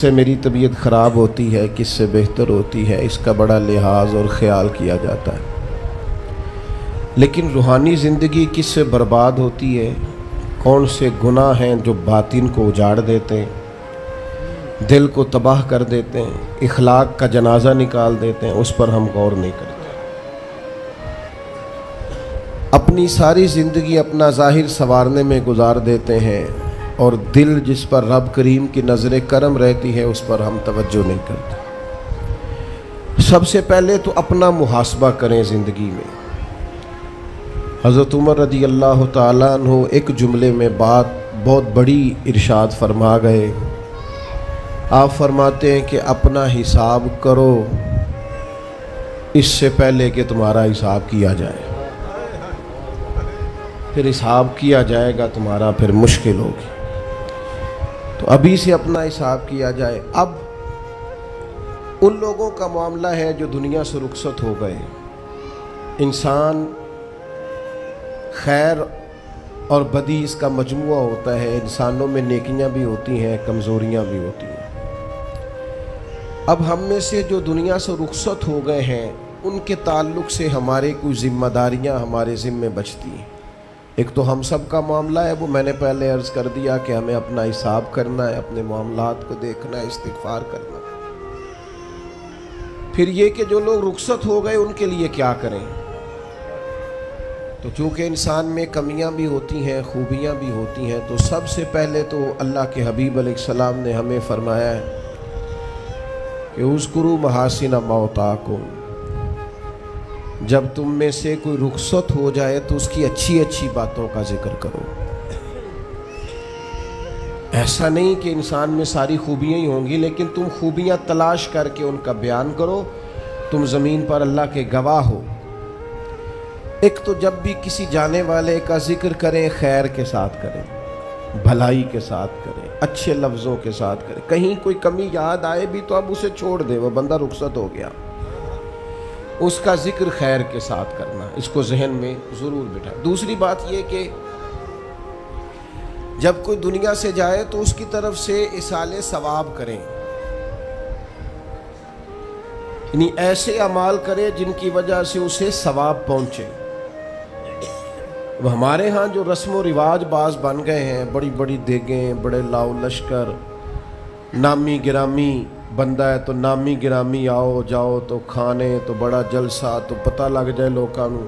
سے میری طبیعت خراب ہوتی ہے کس سے بہتر ہوتی ہے، اس کا بڑا لحاظ اور خیال کیا جاتا ہے۔ لیکن روحانی زندگی کس سے برباد ہوتی ہے، کون سے گناہ ہیں جو باطن کو اجاڑ دیتے ہیں، دل کو تباہ کر دیتے ہیں، اخلاق کا جنازہ نکال دیتے ہیں، اس پر ہم غور نہیں کرتے۔ اپنی ساری زندگی اپنا ظاہر سنوارنے میں گزار دیتے ہیں اور دل جس پر رب کریم کی نظر کرم رہتی ہے اس پر ہم توجہ نہیں کرتے۔ سب سے پہلے تو اپنا محاسبہ کریں زندگی میں۔ حضرت عمر رضی اللہ تعالیٰ عنہ ایک جملے میں بات بہت بڑی ارشاد فرما گئے۔ آپ فرماتے ہیں کہ اپنا حساب کرو اس سے پہلے کہ تمہارا حساب کیا جائے، پھر حساب کیا جائے گا تمہارا پھر مشکل ہوگی، تو ابھی سے اپنا حساب کیا جائے۔ اب ان لوگوں کا معاملہ ہے جو دنیا سے رخصت ہو گئے۔ انسان خیر اور بدی اس کا مجموعہ ہوتا ہے، انسانوں میں نیکیاں بھی ہوتی ہیں، کمزوریاں بھی ہوتی ہیں۔ اب ہم میں سے جو دنیا سے رخصت ہو گئے ہیں ان کے تعلق سے ہمارے کچھ ذمہ داریاں ہمارے ذمے بچتی ہیں۔ ایک تو ہم سب کا معاملہ ہے، وہ میں نے پہلے عرض کر دیا کہ ہمیں اپنا حساب کرنا ہے، اپنے معاملات کو دیکھنا ہے، استغفار کرنا ہے۔ پھر یہ کہ جو لوگ رخصت ہو گئے ان کے لیے کیا کریں۔ تو چونکہ انسان میں کمیاں بھی ہوتی ہیں، خوبیاں بھی ہوتی ہیں، تو سب سے پہلے تو اللہ کے حبیب علیہ السلام نے ہمیں فرمایا ہے کہ اذکروا محاسن موتاکم، جب تم میں سے کوئی رخصت ہو جائے تو اس کی اچھی اچھی باتوں کا ذکر کرو۔ ایسا نہیں کہ انسان میں ساری خوبیاں ہی ہوں گی، لیکن تم خوبیاں تلاش کر کے ان کا بیان کرو، تم زمین پر اللہ کے گواہ ہو۔ ایک تو جب بھی کسی جانے والے کا ذکر کریں خیر کے ساتھ کریں، بھلائی کے ساتھ کریں، اچھے لفظوں کے ساتھ کریں۔ کہیں کوئی کمی یاد آئے بھی تو اب اسے چھوڑ دے، وہ بندہ رخصت ہو گیا، اس کا ذکر خیر کے ساتھ کرنا، اس کو ذہن میں ضرور بٹھا۔ دوسری بات یہ کہ جب کوئی دنیا سے جائے تو اس کی طرف سے ایصال ثواب کریں، یعنی ایسے اعمال کرے جن کی وجہ سے اسے ثواب پہنچے۔ اب ہمارے ہاں جو رسم و رواج بعض بن گئے ہیں، بڑی بڑی دیگیں، بڑے لاؤ لشکر، نامی گرامی بندہ ہے تو نامی گرامی آؤ جاؤ تو کھانے تو بڑا جلسہ تو پتہ لگ جائے لوکاں نوں۔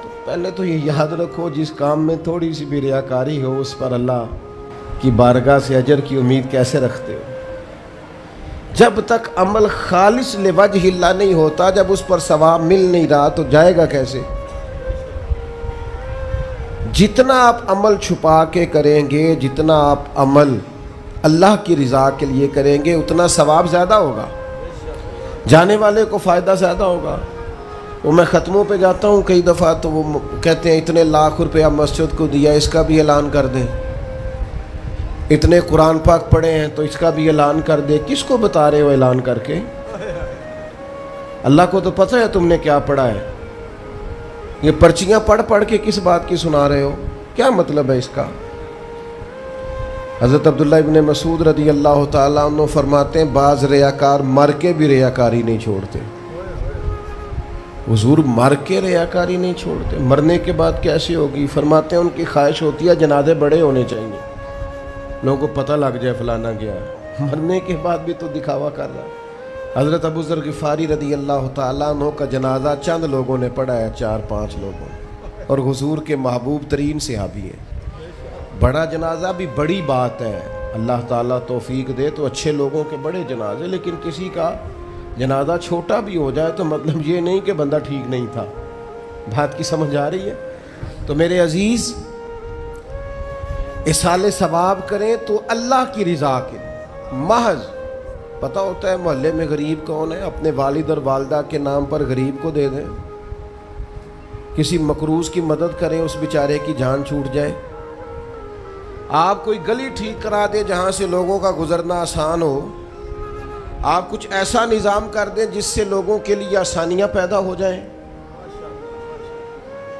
تو پہلے تو یہ یاد رکھو جس کام میں تھوڑی سی بھی ریاکاری ہو اس پر اللہ کی بارگاہ سے اجر کی امید کیسے رکھتے ہو؟ جب تک عمل خالص لوجہ اللہ نہیں ہوتا، جب اس پر ثواب مل نہیں رہا تو جائے گا کیسے؟ جتنا آپ عمل چھپا کے کریں گے، جتنا آپ عمل اللہ کی رضا کے لیے کریں گے، اتنا ثواب زیادہ ہوگا، جانے والے کو فائدہ زیادہ ہوگا۔ وہ میں ختموں پہ جاتا ہوں کئی دفعہ تو وہ کہتے ہیں اتنے لاکھ روپیہ مسجد کو دیا، اس کا بھی اعلان کر دیں، اتنے قرآن پاک پڑھے ہیں تو اس کا بھی اعلان کر دے۔ کس کو بتا رہے ہو اعلان کر کے؟ اللہ کو تو پتہ ہے تم نے کیا پڑھا ہے، یہ پرچیاں پڑھ پڑھ کے کس بات کی سنا رہے ہو؟ کیا مطلب ہے اس کا؟ حضرت عبداللہ ابن مسعود رضی اللہ تعالیٰ عنہ فرماتے ہیں بعض ریاکار مر کے بھی ریاکاری نہیں چھوڑتے۔ حضور مر کے ریاکاری نہیں چھوڑتے، مرنے کے بعد کیسی ہوگی؟ فرماتے ہیں ان کی خواہش ہوتی ہے جنازے بڑے ہونے چاہیے، لوگوں کو پتہ لگ جائے فلانا گیا ہے۔ مرنے کے بعد بھی تو دکھاوا کر رہا ہے۔ حضرت ابو ذر غفاری رضی اللہ تعالیٰ عنہ کا جنازہ چند لوگوں نے پڑھا ہے، 4-5 لوگوں، اور حضور کے محبوب ترین صحابی ہیں۔ بڑا جنازہ بھی بڑی بات ہے، اللہ تعالیٰ توفیق دے تو اچھے لوگوں کے بڑے جنازے، لیکن کسی کا جنازہ چھوٹا بھی ہو جائے تو مطلب یہ نہیں کہ بندہ ٹھیک نہیں تھا۔ بات کی سمجھ آ رہی ہے؟ تو میرے عزیز، ایصال ثواب کریں تو اللہ کی رضا کے محض پتہ ہوتا ہے محلے میں غریب کون ہے، اپنے والد اور والدہ کے نام پر غریب کو دے دیں، کسی مقروض کی مدد کریں، اس بیچارے کی جان چھوٹ جائے۔ آپ کوئی گلی ٹھیک کرا دیں جہاں سے لوگوں کا گزرنا آسان ہو، آپ کچھ ایسا نظام کر دیں جس سے لوگوں کے لیے آسانیاں پیدا ہو جائیں،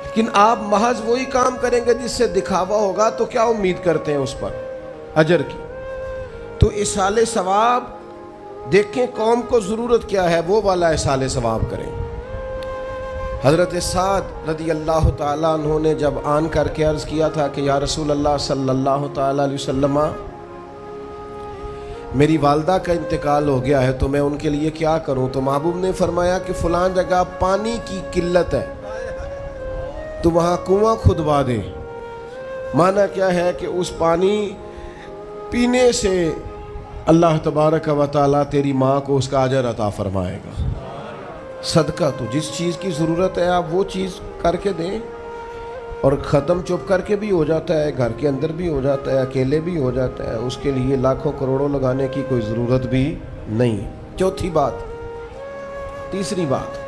لیکن آپ محض وہی کام کریں گے جس سے دکھاوا ہوگا، تو کیا امید کرتے ہیں اس پر اجر کی؟ تو اصال ثواب دیکھیں قوم کو ضرورت کیا ہے، وہ والا اصال ثواب کریں۔ حضرت سعد رضی اللہ تعالیٰ عنہ نے جب آن کر کے عرض کیا تھا کہ یا رسول اللہ صلی اللہ تعالیٰ علیہ وسلم، میری والدہ کا انتقال ہو گیا ہے تو میں ان کے لیے کیا کروں؟ تو محبوب نے فرمایا کہ فلاں جگہ پانی کی قلت ہے تو وہاں کنواں کھدوا دے۔ معنی کیا ہے کہ اس پانی پینے سے اللہ تبارک و تعالیٰ تیری ماں کو اس کا اجر عطا فرمائے گا۔ صدقہ تو جس چیز کی ضرورت ہے آپ وہ چیز کر کے دیں، اور ختم چپ کر کے بھی ہو جاتا ہے، گھر کے اندر بھی ہو جاتا ہے، اکیلے بھی ہو جاتا ہے، اس کے لیے لاکھوں کروڑوں لگانے کی کوئی ضرورت بھی نہیں۔ چوتھی بات، تیسری بات،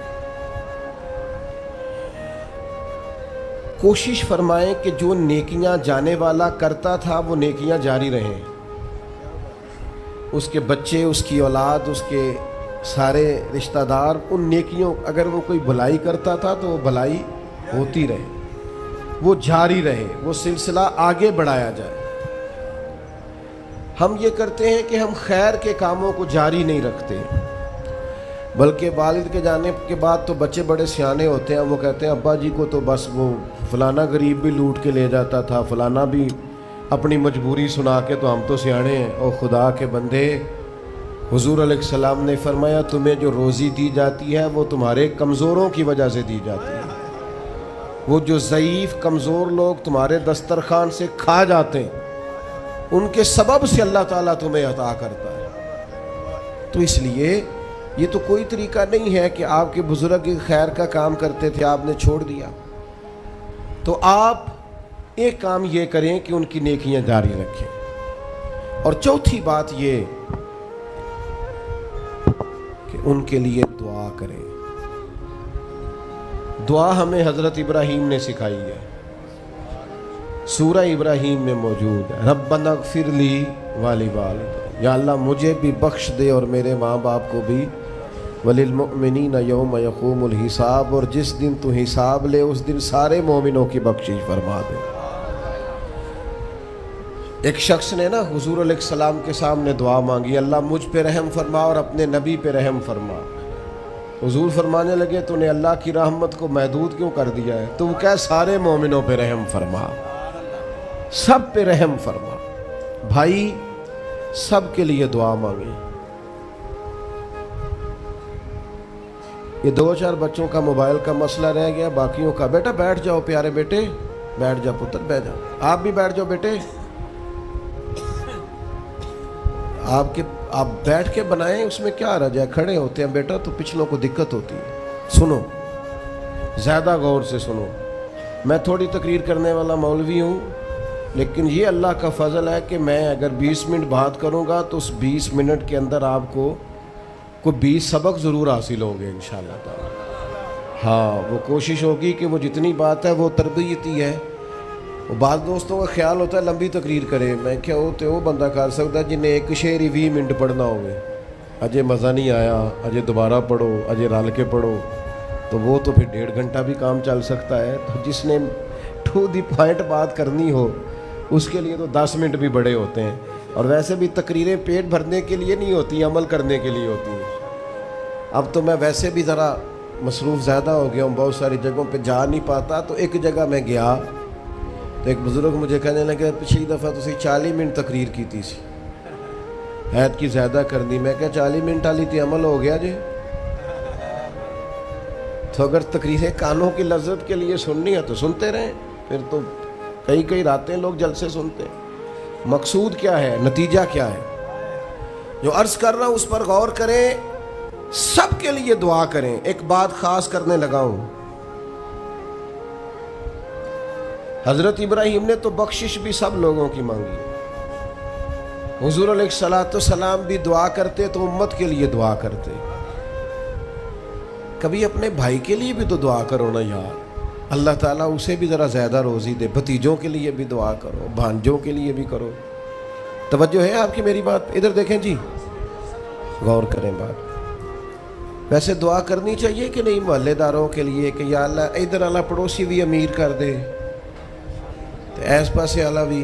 کوشش فرمائیں کہ جو نیکیاں جانے والا کرتا تھا وہ نیکیاں جاری رہیں، اس کے بچے، اس کی اولاد، اس کے سارے رشتہ دار ان نیکیوں، اگر وہ کوئی بھلائی کرتا تھا تو وہ بھلائی ہوتی رہے، وہ جاری رہے، وہ سلسلہ آگے بڑھایا جائے۔ ہم یہ کرتے ہیں کہ ہم خیر کے کاموں کو جاری نہیں رکھتے، بلکہ والد کے جانے کے بعد تو بچے بڑے سیانے ہوتے ہیں، وہ کہتے ہیں ابا جی کو تو بس وہ فلانا غریب بھی لوٹ کے لے جاتا تھا، فلانا بھی اپنی مجبوری سنا کے، تو ہم تو سیانے ہیں۔ اور خدا کے بندے، حضور علیہ السلام نے فرمایا تمہیں جو روزی دی جاتی ہے وہ تمہارے کمزوروں کی وجہ سے دی جاتی ہے۔ وہ جو ضعیف کمزور لوگ تمہارے دسترخوان سے کھا جاتے ہیں، ان کے سبب سے اللہ تعالیٰ تمہیں عطا کرتا ہے۔ تو اس لیے یہ تو کوئی طریقہ نہیں ہے کہ آپ کے بزرگ خیر کا کام کرتے تھے آپ نے چھوڑ دیا، تو آپ ایک کام یہ کریں کہ ان کی نیکیاں جاری رکھیں۔ اور چوتھی بات یہ کہ ان کے لیے دعا کریں۔ دعا ہمیں حضرت ابراہیم نے سکھائی ہے، سورہ ابراہیم میں موجود ہے، ربنا اغفر لی ولوالدی، یا اللہ مجھے بھی بخش دے اور میرے ماں باپ کو بھی، وللمؤمنین یوم یقوم الحساب، اور جس دن تو حساب لے اس دن سارے مومنوں کی بخشش فرما دے۔ ایک شخص نے نا حضور علیہ السلام کے سامنے دعا مانگی، اللہ مجھ پہ رحم فرما اور اپنے نبی پہ رحم فرما۔ حضور فرمانے لگے تو نے اللہ کی رحمت کو محدود کیوں کر دیا ہے؟ تو وہ کہہ سارے مومنوں پہ رحم فرما، سب پہ رحم فرما۔ بھائی سب کے لیے دعا مانگیں۔ یہ 2-4 بچوں کا موبائل کا مسئلہ رہ گیا، باقیوں کا بیٹا بیٹھ جاؤ، پیارے بیٹے بیٹھ جاؤ، پتر بیٹھ جاؤ، آپ بھی بیٹھ جاؤ بیٹے، آپ بیٹھ کے بنائیں، اس میں کیا رہ جائے، کھڑے ہوتے ہیں بیٹا تو پچھلوں کو دقت ہوتی ہے۔ سنو، زیادہ غور سے سنو، میں تھوڑی تقریر کرنے والا مولوی ہوں، لیکن یہ اللہ کا فضل ہے کہ میں اگر 20 منٹ بات کروں گا تو اس 20 منٹ کے اندر آپ کو کوئی 20 سبق ضرور حاصل ہوں گے انشاءاللہ تعالی۔ ہاں، وہ کوشش ہوگی کہ وہ جتنی بات ہے وہ تربیتی ہے۔ بعض دوستوں کا خیال ہوتا ہے لمبی تقریر کرے، میں کیا ہوتے وہ بندہ کر سکتا ہے جنہیں ایک شعر ہی 20 منٹ پڑھنا ہوگے، اجے مزہ نہیں آیا، اجے دوبارہ پڑھو، اجے رل کے پڑھو، تو وہ تو پھر 1.5 گھنٹہ بھی کام چل سکتا ہے۔ تو جس نے ٹو دی پوائنٹ بات کرنی ہو اس کے لیے تو 10 منٹ بھی بڑے ہوتے ہیں۔ اور ویسے بھی تقریریں پیٹ بھرنے کے لیے نہیں ہوتی، عمل کرنے کے لیے ہوتی ہیں۔ اب تو میں ویسے بھی ذرا مصروف زیادہ ہو گیا ہوں، بہت ساری جگہوں پہ جا نہیں پاتا، تو ایک جگہ میں گیا تو ایک بزرگ مجھے کہنے لگے پچھلی دفعہ تو 40 منٹ تقریر کی تھی سی، حید کی زیادہ کرنی۔ میں کہا 40 منٹ والی تے عمل ہو گیا جی۔ تو اگر تقریریں کانوں کی لذت کے لیے سننی ہے تو سنتے رہیں، پھر تو کئی راتیں لوگ جلسے سنتے ہیں۔ مقصود کیا ہے، نتیجہ کیا ہے؟ جو عرض کر رہا ہوں اس پر غور کریں، سب کے لیے دعا کریں۔ ایک بات خاص کرنے لگا ہوں، حضرت ابراہیم نے تو بخشش بھی سب لوگوں کی مانگی، حضور علیہ السلام بھی دعا کرتے تو امت کے لیے دعا کرتے۔ کبھی اپنے بھائی کے لیے بھی تو دعا کرو نا یار، اللہ تعالیٰ اسے بھی ذرا زیادہ روزی دے۔ بھتیجوں کے لیے بھی دعا کرو، بھانجوں کے لیے بھی کرو۔ توجہ ہے آپ کی میری بات؟ ادھر دیکھیں جی، غور کریں بات۔ ویسے دعا کرنی چاہیے کہ نہیں محلے داروں کے لیے کہ یا اللہ ادھر والا پڑوسی بھی امیر کر دے، ایس پاسے والا بھی۔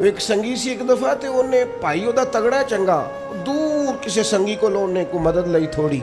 ایک ਸੰਗੀ ਸੀ ਇੱਕ ਦਫਾ ਤੇ ਉਹਨੇ ਭਾਈ ਉਹਦਾ ਤਗੜਾ ਚੰਗਾ ਦੂਰ ਕਿਸੇ ਸੰਗੀ ਕੋਲੋਂ ਉਹਨੇ ਕੋ ਮਦਦ ਲਈ ਥੋੜੀ।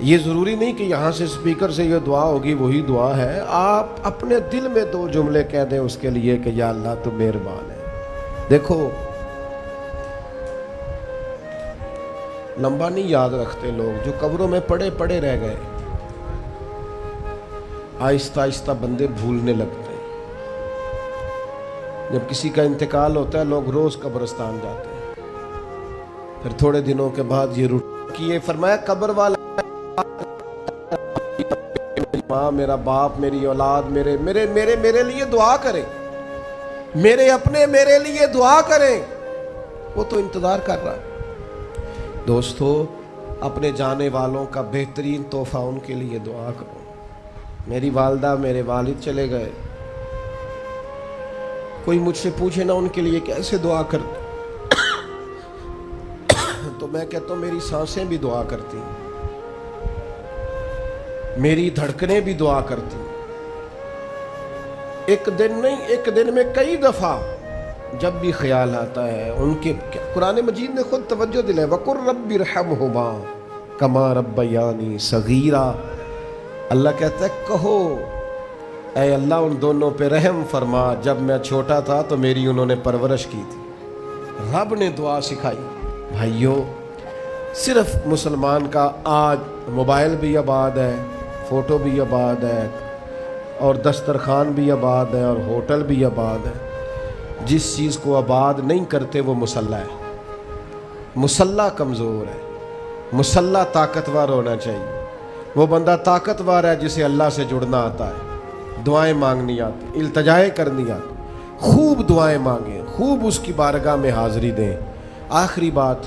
یہ ضروری نہیں کہ یہاں سے سپیکر سے یہ دعا ہوگی وہی دعا ہے، آپ اپنے دل میں 2 جملے کہہ دیں اس کے لیے کہ یا اللہ تو مہربان ہے۔ دیکھو لمبا نہیں یاد رکھتے لوگ، جو قبروں میں پڑے پڑے رہ گئے، آہستہ آہستہ بندے بھولنے لگتے ہیں۔ جب کسی کا انتقال ہوتا ہے لوگ روز قبرستان جاتے ہیں، پھر تھوڑے دنوں کے بعد یہ کیے فرمایا قبر والا ماں، میرا باپ، میری اولاد میرے میرے میرے میرے لیے دعا کریں، میرے اپنے میرے لیے دعا کریں، وہ تو انتظار کر رہا ہے۔ دوستو اپنے جانے والوں کا بہترین تحفہ ان کے لیے دعا کرو۔ میری والدہ میرے والد چلے گئے، کوئی مجھ سے پوچھے نا ان کے لیے کیسے دعا کرتے تو میں کہتا ہوں میری سانسیں بھی دعا کرتی، میری دھڑکنیں بھی دعا کرتی، ایک دن نہیں، ایک دن میں کئی دفعہ جب بھی خیال آتا ہے ان کے، قرآن مجید نے خود توجہ دلائے وَقُلْ رَبِّ ارْحَمْهُمَا كَمَا رَبَّيَانِي صَغِيرًا۔ اللہ کہتا ہے کہو اے اللہ ان دونوں پہ رحم فرما، جب میں چھوٹا تھا تو میری انہوں نے پرورش کی تھی۔ رب نے دعا سکھائی۔ بھائیوں صرف مسلمان کا آج موبائل بھی آباد ہے، فوٹو بھی آباد ہے، اور دسترخوان بھی آباد ہے، اور ہوٹل بھی آباد ہے، جس چیز کو آباد نہیں کرتے وہ مسلح ہے۔ مسلح کمزور ہے، مسلح طاقتور ہونا چاہیے۔ وہ بندہ طاقتور ہے جسے اللہ سے جڑنا آتا ہے، دعائیں مانگنی آتی، التجائیں کرنی آتی، خوب دعائیں مانگیں، خوب اس کی بارگاہ میں حاضری دیں۔ آخری بات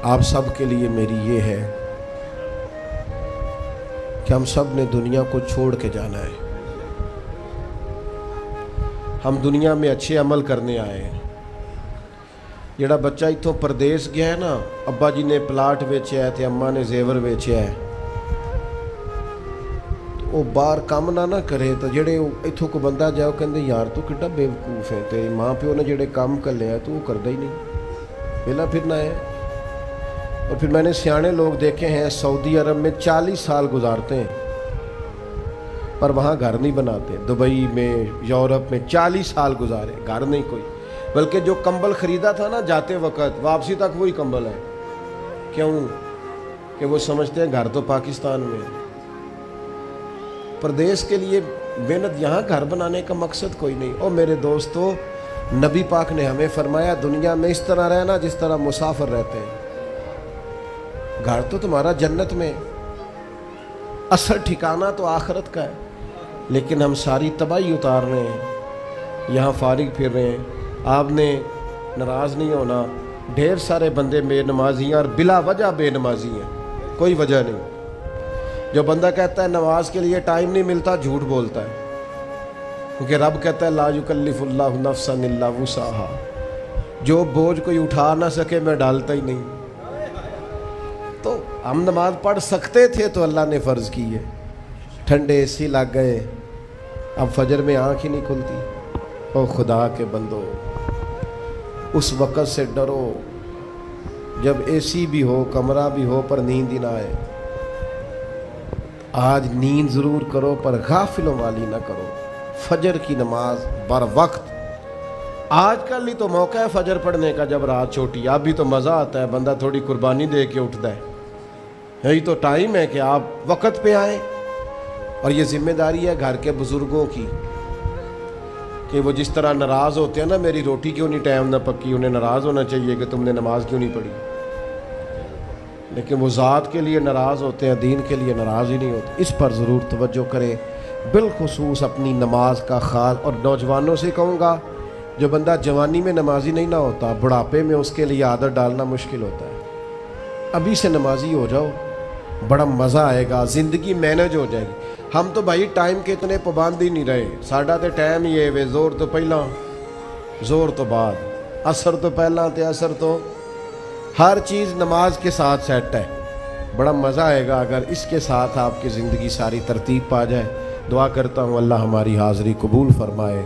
آپ سب کے لیے میری یہ ہے کہ ہم سب نے دنیا کو چھوڑ کے جانا ہے۔ ہم دنیا میں اچھے عمل کرنے آئے ہیں۔ جڑا بچہ اتوں پردیس گیا ہے نا، ابا جی نے پلاٹ ویچیا ہے تے اماں نے زیور ویچیا ہے، وہ باہر کام نہ کرے تو جڑے اتوں کو بندہ جائے وہ کہندے یار تو کڈا بیوقوف ہے، تے ماں پیو نے جڑے کام کر لیا تو وہ کردا ہی نہیں، پہلا پھرنا ہے۔ اور پھر میں نے سیانے لوگ دیکھے ہیں سعودی عرب میں 40 سال گزارتے ہیں پر وہاں گھر نہیں بناتے، دبئی میں یورپ میں 40 سال گزارے، گھر نہیں کوئی، بلکہ جو کمبل خریدا تھا نا جاتے وقت واپسی تک وہی کمبل ہے۔ کیوں؟ کہ وہ سمجھتے ہیں گھر تو پاکستان میں ہے۔ پردیس کے لیے محنت، یہاں گھر بنانے کا مقصد کوئی نہیں۔ اور میرے دوستو نبی پاک نے ہمیں فرمایا دنیا میں اس طرح رہنا جس طرح مسافر رہتے ہیں۔ گھر تو تمہارا جنت میں، اصل ٹھکانہ تو آخرت کا ہے، لیکن ہم ساری تباہی اتار رہے ہیں، یہاں فارغ پھر رہے ہیں۔ آپ نے ناراض نہیں ہونا، ڈھیر سارے بندے بے نمازی ہیں اور بلا وجہ بے نمازی ہیں، کوئی وجہ نہیں۔ جو بندہ کہتا ہے نماز کے لیے ٹائم نہیں ملتا، جھوٹ بولتا ہے، کیونکہ رب کہتا ہے لا یکلف اللہ نفسا الا وسعها، جو بوجھ کوئی اٹھا نہ سکے میں ڈالتا ہی نہیں۔ تو ہم نماز پڑھ سکتے تھے تو اللہ نے فرض کی ہے، ٹھنڈے اسی لگ گئے، اب فجر میں آنکھ ہی نہیں کھلتی۔ او خدا کے بندو اس وقت سے ڈرو جب اے سی بھی ہو، کمرہ بھی ہو، پر نیند ہی نہ آئے۔ آج نیند ضرور کرو پر غافلوں والی نہ کرو، فجر کی نماز بر وقت۔ آج کل ہی تو موقع ہے فجر پڑھنے کا جب رات چھوٹی، اب بھی تو مزہ آتا ہے، بندہ تھوڑی قربانی دے کے اٹھتا ہے، یہی تو ٹائم ہے کہ آپ وقت پہ آئیں۔ اور یہ ذمہ داری ہے گھر کے بزرگوں کی کہ وہ جس طرح ناراض ہوتے ہیں نا میری روٹی کیوں نہیں ٹائم نہ پکی، انہیں ناراض ہونا چاہیے کہ تم نے نماز کیوں نہیں پڑھی، لیکن وہ ذات کے لیے ناراض ہوتے ہیں، دین کے لیے ناراض ہی نہیں ہوتے۔ اس پر ضرور توجہ کریں، بالخصوص اپنی نماز کا خاص۔ اور نوجوانوں سے کہوں گا جو بندہ جوانی میں نمازی نہیں نہ ہوتا، بڑھاپے میں اس کے لیے عادت ڈالنا مشکل ہوتا ہے۔ ابھی سے نمازی ہو جاؤ، بڑا مزہ آئے گا، زندگی مینج ہو جائے گی۔ ہم تو بھائی ٹائم کے اتنے پابند ہی نہیں رہے، ساڈا تے ٹائم ہی ہے وے، زور تو پہلا زور تو بعد، اثر تو پہلا تے اثر تو، ہر چیز نماز کے ساتھ سیٹ ہے۔ بڑا مزہ آئے گا اگر اس کے ساتھ آپ کی زندگی ساری ترتیب پا جائے۔ دعا کرتا ہوں اللہ ہماری حاضری قبول فرمائے۔